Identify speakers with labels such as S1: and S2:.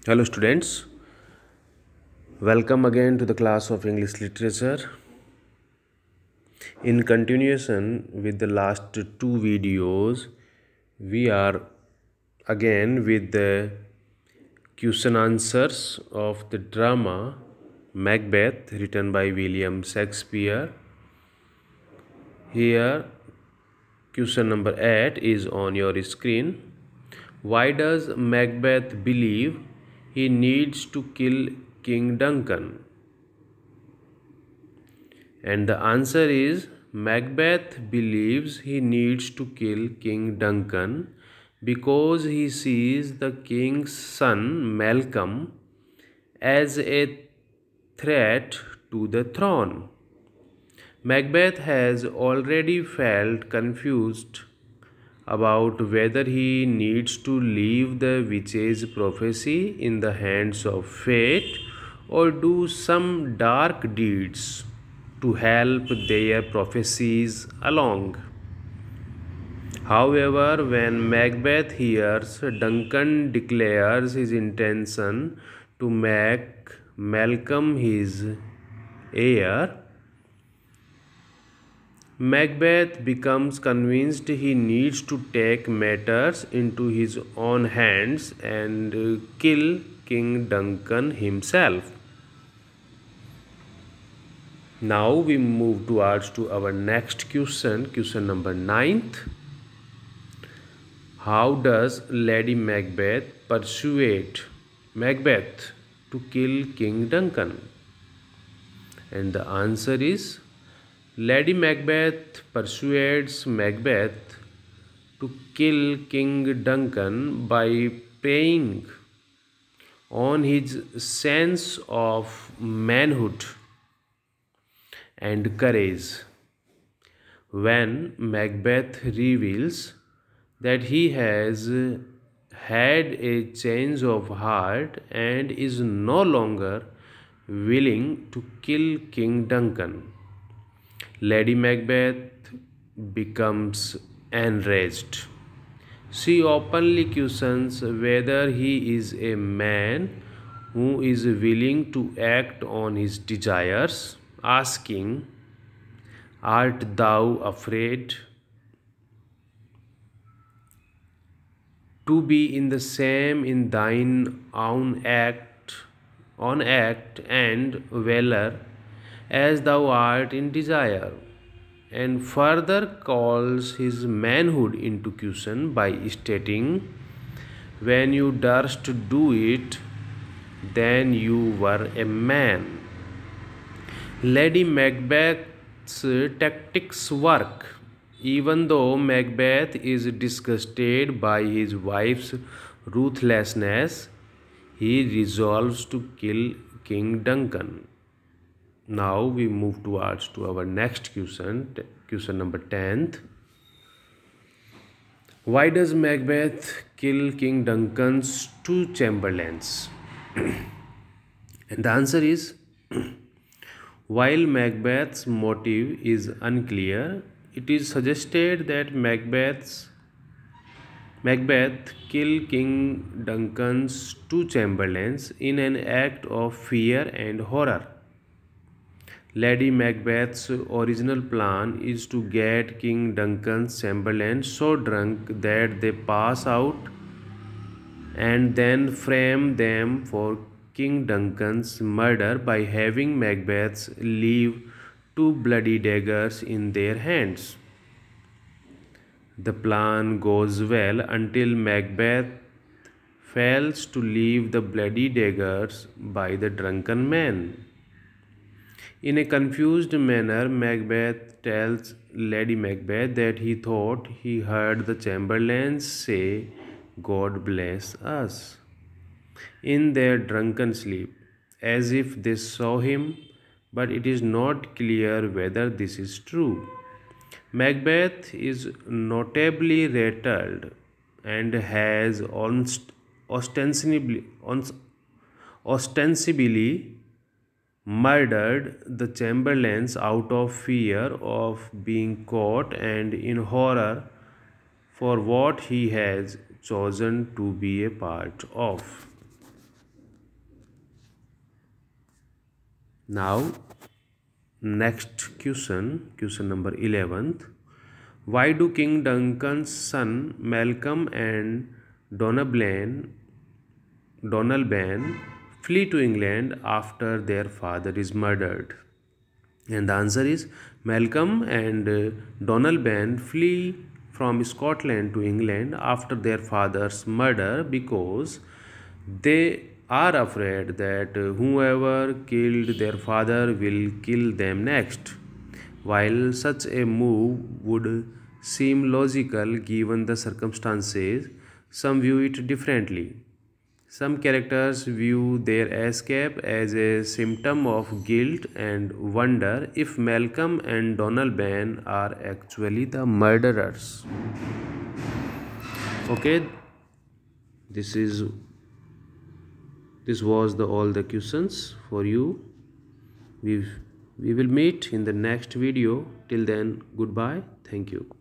S1: Hello students, welcome again to the class of English Literature. In continuation with the last two videos, we are again with the question answers of the drama Macbeth written by William Shakespeare. Here question number 8 is on your screen. Why does Macbeth believe he needs to kill King Duncan? And the answer is Macbeth believes he needs to kill King Duncan because he sees the king's son Malcolm as a threat to the throne. Macbeth has already felt confused about whether he needs to leave the witch's prophecy in the hands of fate or do some dark deeds to help their prophecies along. However, when Macbeth hears Duncan declares his intention to make Malcolm his heir, Macbeth becomes convinced he needs to take matters into his own hands and kill King Duncan himself. Now we move towards to our next question number 9th. How does Lady Macbeth persuade Macbeth to kill King Duncan? And the answer is Lady Macbeth persuades Macbeth to kill King Duncan by preying on his sense of manhood and courage. When Macbeth reveals that he has had a change of heart and is no longer willing to kill King Duncan, Lady Macbeth becomes enraged. She openly questions whether he is a man who is willing to act on his desires, asking, "Art thou afraid to be in the same in thine own act and valor as thou art in desire?" And further calls his manhood into question by stating, "When you durst do it, then you were a man." Lady Macbeth's tactics work. Even though Macbeth is disgusted by his wife's ruthlessness, he resolves to kill King Duncan. Now we move towards to our next question number 10th. Why does Macbeth kill King Duncan's two chamberlains? And the answer is while Macbeth's motive is unclear, it is suggested that Macbeth killed King Duncan's two chamberlains in an act of fear and horror. Lady Macbeth's original plan is to get King Duncan's chamberlains so drunk that they pass out and then frame them for King Duncan's murder by having Macbeth leave two bloody daggers in their hands. The plan goes well until Macbeth fails to leave the bloody daggers by the drunken man. In a confused manner, Macbeth tells Lady Macbeth that he thought he heard the chamberlains say, "God bless us," in their drunken sleep, as if they saw him, but it is not clear whether this is true. Macbeth is notably rattled and has ostensibly murdered the chamberlains out of fear of being caught and in horror for what he has chosen to be a part of. Now next question number 11th. Why do King Duncan's son Malcolm and Donalbain flee to England after their father is murdered? And the answer is Malcolm and Donalbain flee from Scotland to England after their father's murder because they are afraid that whoever killed their father will kill them next. While such a move would seem logical given the circumstances, some view it differently. Some characters view their escape as a symptom of guilt and wonder if Malcolm and Donalbain are actually the murderers. Okay, this is this was all the questions for you. We we will meet in the next video. Till then, goodbye. Thank you.